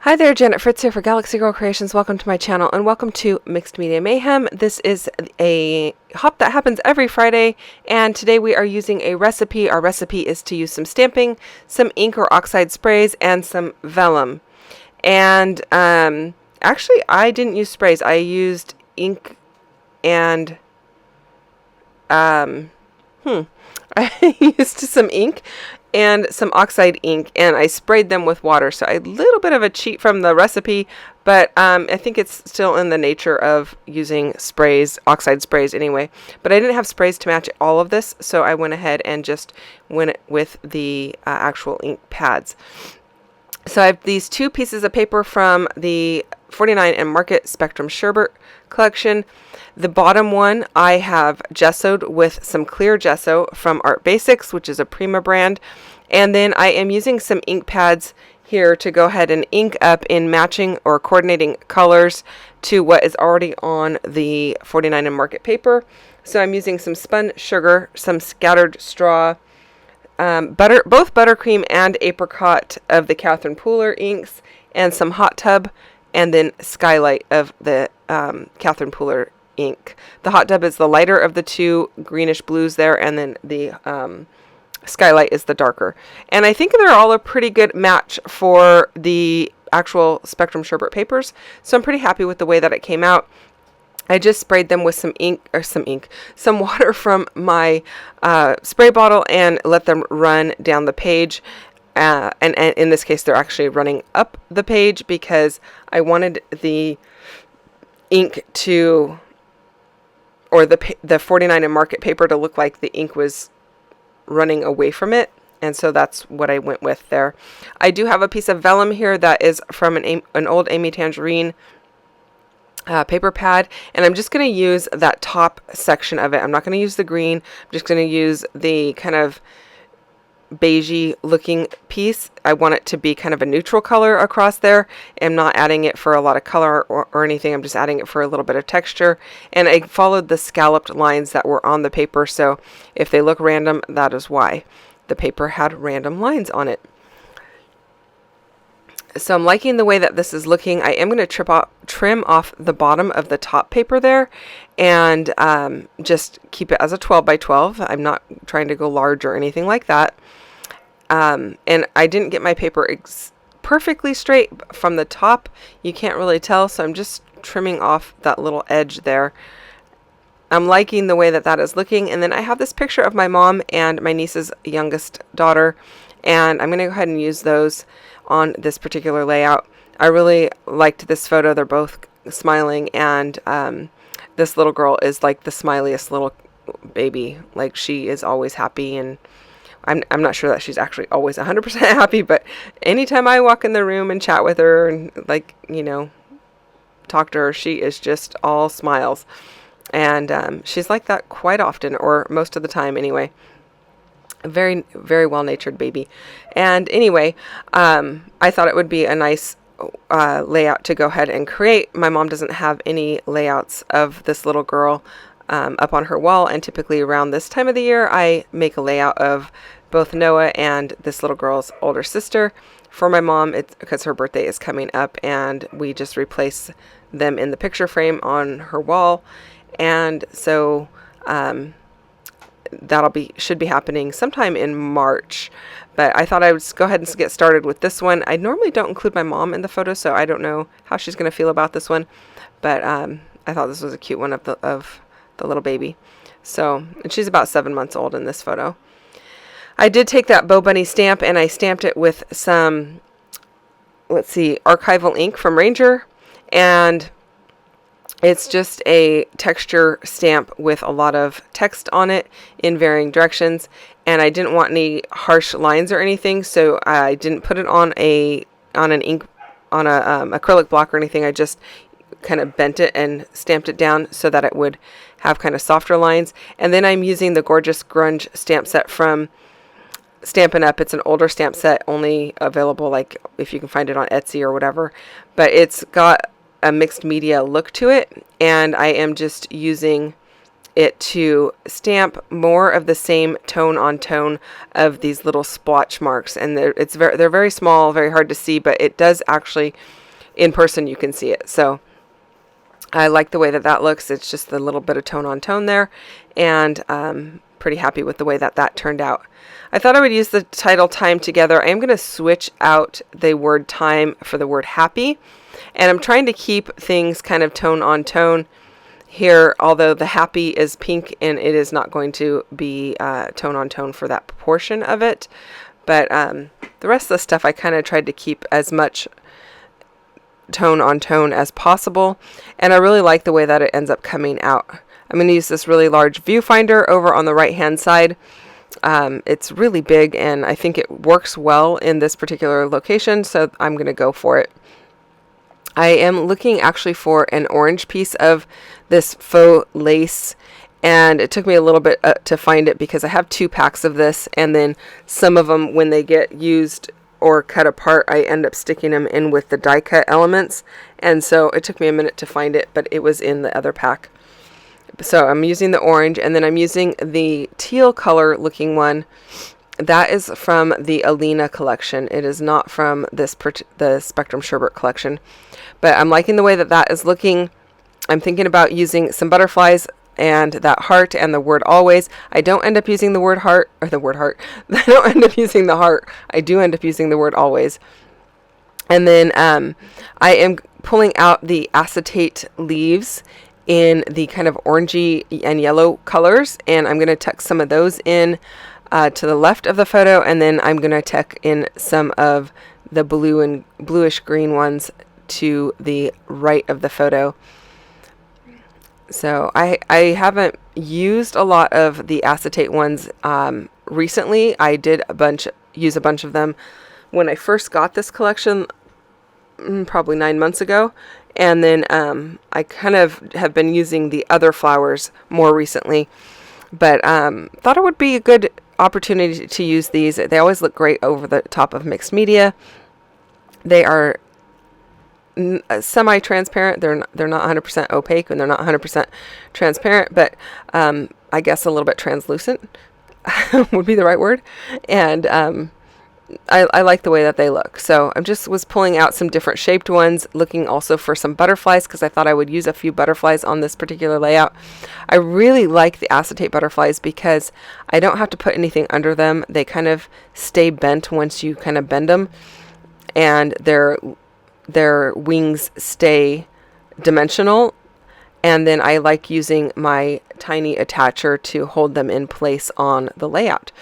Hi there, Janet Fritz here for Galaxy Girl Creations. Welcome to my channel and welcome to Mixed Media Mayhem. This is a hop that happens every Friday, and today we are using a recipe. Our recipe is to use some stamping, some ink or oxide sprays, and some vellum. And actually, I didn't use sprays. I used ink and I used some ink and some oxide ink, and I sprayed them with water. So a little bit of a cheat from the recipe, but I think it's still in the nature of using sprays, oxide sprays anyway. But I didn't have sprays to match all of this, so I went ahead and just went with the actual ink pads. So I have these two pieces of paper from the 49 and Market Spectrum Sherbet collection. The bottom one I have gessoed with some clear gesso from Art Basics, which is a Prima brand. And then I am using some ink pads here to go ahead and ink up in matching or coordinating colors to what is already on the 49 and Market paper. So I'm using some spun sugar, some scattered straw, both buttercream and apricot of the Catherine Pooler inks, and some hot tub, and then skylight of the Catherine Pooler ink. The hot tub is the lighter of the two greenish blues there, and then the skylight is the darker. And I think they're all a pretty good match for the actual Spectrum Sherbet papers, so I'm pretty happy with the way that it came out. I just sprayed them with some water from my spray bottle and let them run down the page. And in this case, they're actually running up the page because I wanted the ink to, or the 49 and Market paper to look like the ink was running away from it. And so that's what I went with there. I do have a piece of vellum here that is from an old Amy Tangerine paper pad, and I'm just going to use that top section of it. I'm not going to use the green. I'm just going to use the kind of beigey looking piece. I want it to be kind of a neutral color across there. I'm not adding it for a lot of color or anything. I'm just adding it for a little bit of texture. And I followed the scalloped lines that were on the paper, so if they look random, that is why. The paper had random lines on it. So I'm liking the way that this is looking. I am going to trim off the bottom of the top paper there and just keep it as a 12 by 12. I'm not trying to go large or anything like that. And I didn't get my paper perfectly straight from the top. You can't really tell, so I'm just trimming off that little edge there. I'm liking the way that that is looking. And then I have this picture of my mom and my niece's youngest daughter, and I'm going to go ahead and use those on this particular layout. I really liked this photo. They're both smiling, and this little girl is like the smiliest little baby. Like, she is always happy, and I'm not sure that she's actually always 100% happy, but anytime I walk in the room and chat with her and, like, you know, talk to her, she is just all smiles. And she's like that quite often, or most of the time anyway. A very, very well-natured baby. And anyway, I thought it would be a nice layout to go ahead and create. My mom doesn't have any layouts of this little girl up on her wall, and typically around this time of the year I make a layout of both Noah and this little girl's older sister. For my mom, it's because her birthday is coming up, and we just replace them in the picture frame on her wall. And so should be happening sometime in March, but I thought I would go ahead and get started with this one. I normally don't include my mom in the photo, so I don't know how she's going to feel about this one, but I thought this was a cute one of the little baby. So, and she's about 7 months old in this photo. I did take that Bo Bunny stamp and I stamped it with some, let's see, archival ink from Ranger, and it's just a texture stamp with a lot of text on it in varying directions, and I didn't want any harsh lines or anything, so I didn't put it on an acrylic block or anything. I just kind of bent it and stamped it down so that it would have kind of softer lines. And then I'm using the gorgeous Grunge stamp set from Stampin' Up. It's an older stamp set, only available like if you can find it on Etsy or whatever, but it's got a mixed media look to it, and I am just using it to stamp more of the same tone on tone of these little splotch marks. And they're very small, very hard to see, but it does actually, in person, you can see it. So I like the way that that looks. It's just a little bit of tone on tone there, and pretty happy with the way that that turned out. I thought I would use the title time together. I am going to switch out the word time for the word happy, and I'm trying to keep things kind of tone on tone here, although the happy is pink and it is not going to be tone on tone for that portion of it. But the rest of the stuff I kind of tried to keep as much tone on tone as possible, and I really like the way that it ends up coming out. I'm going to use this really large viewfinder over on the right hand side. It's really big, and I think it works well in this particular location, so I'm going to go for it. I am looking actually for an orange piece of this faux lace, and it took me a little bit to find it because I have 2 packs of this, and then some of them, when they get used or cut apart, I end up sticking them in with the die cut elements, and so it took me a minute to find it, but it was in the other pack. So I'm using the orange, and then I'm using the teal color looking one. That is from the Alina collection. It is not from the Spectrum Sherbet collection, but I'm liking the way that that is looking. I'm thinking about using some butterflies and that heart and the word always. I don't end up using the word heart, or the word heart. I don't end up using the heart. I do end up using the word always. And then I am pulling out the acetate leaves in the kind of orangey and yellow colors, and I'm going to tuck some of those in to the left of the photo, and then I'm going to tuck in some of the blue and bluish green ones to the right of the photo. So I haven't used a lot of the acetate ones recently. I did use a bunch of them when I first got this collection, probably 9 months ago. And then I kind of have been using the other flowers more recently, but thought it would be a good opportunity to use these. They always look great over the top of mixed media. They are semi-transparent. They're not 100% opaque, and they're not 100% transparent, but I guess a little bit translucent would be the right word. And I like the way that they look. So I just was pulling out some different shaped ones, looking also for some butterflies because I thought I would use a few butterflies on this particular layout. I really like the acetate butterflies because I don't have to put anything under them. They kind of stay bent once you kind of bend them, and their wings stay dimensional. And then I like using my tiny attacher to hold them in place on the layout.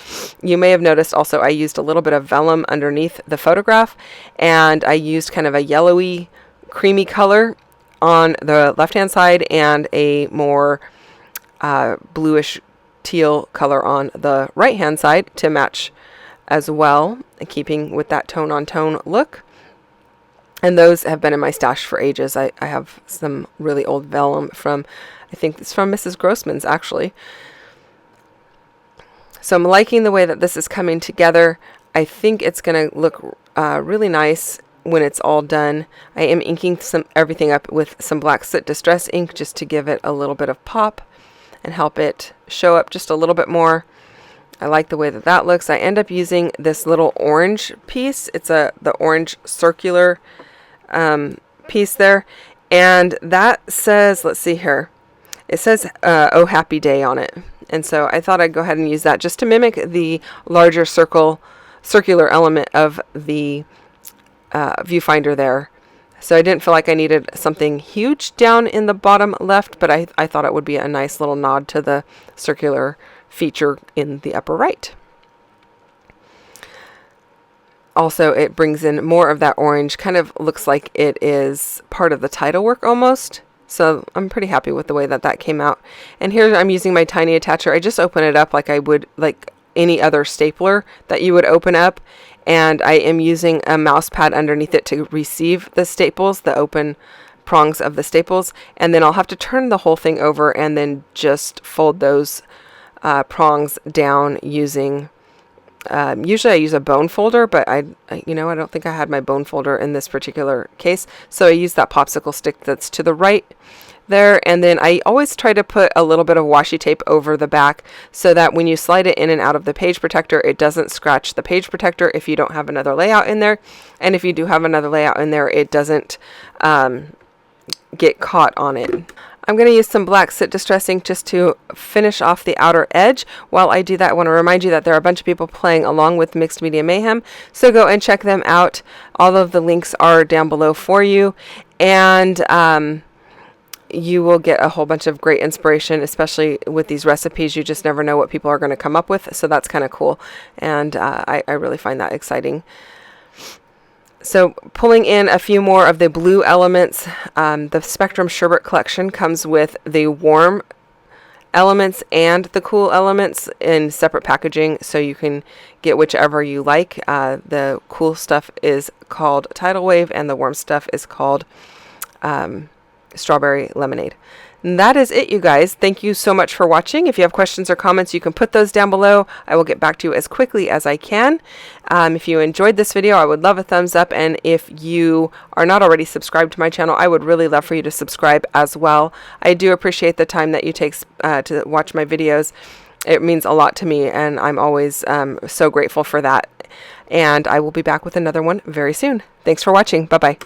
You may have noticed also I used a little bit of vellum underneath the photograph, and I used kind of a yellowy, creamy color on the left-hand side and a more bluish teal color on the right-hand side to match as well, keeping with that tone-on-tone look. And those have been in my stash for ages. I have some really old vellum from, I think it's from Mrs. Grossman's actually. So I'm liking the way that this is coming together. I think it's going to look really nice when it's all done. I am inking everything up with some Black Soot Distress ink just to give it a little bit of pop and help it show up just a little bit more. I like the way that that looks. I end up using this little orange piece. It's the orange circular piece there, and that says, let's see here, it says oh happy day on it, and so I thought I'd go ahead and use that just to mimic the larger circular element of the viewfinder there. So I didn't feel like I needed something huge down in the bottom left, but I thought it would be a nice little nod to the circular feature in the upper right. Also, it brings in more of that orange, kind of looks like it is part of the title work almost. So I'm pretty happy with the way that that came out. And here I'm using my tiny attacher. I just open it up like I would like any other stapler that you would open up. And I am using a mouse pad underneath it to receive the staples, the open prongs of the staples. And then I'll have to turn the whole thing over and then just fold those prongs down using... usually I use a bone folder, but I don't think I had my bone folder in this particular case. So I use that popsicle stick that's to the right there, and then I always try to put a little bit of washi tape over the back so that when you slide it in and out of the page protector, it doesn't scratch the page protector if you don't have another layout in there, and if you do have another layout in there, it doesn't get caught on it. I'm going to use some black Sit Distress ink just to finish off the outer edge. While I do that, I want to remind you that there are a bunch of people playing along with Mixed Media Mayhem, so go and check them out. All of the links are down below for you, and you will get a whole bunch of great inspiration, especially with these recipes. You just never know what people are going to come up with, so that's kind of cool, and I really find that exciting. So pulling in a few more of the blue elements, the Spectrum Sherbet collection comes with the warm elements and the cool elements in separate packaging, so you can get whichever you like. The cool stuff is called Tidal Wave, and the warm stuff is called Strawberry Lemonade. And that is it, you guys. Thank you so much for watching. If you have questions or comments, you can put those down below. I will get back to you as quickly as I can. If you enjoyed this video, I would love a thumbs up, and if you are not already subscribed to my channel, I would really love for you to subscribe as well. I do appreciate the time that you take to watch my videos. It means a lot to me, and I'm always so grateful for that. And I will be back with another one very soon. Thanks for watching. Bye-bye.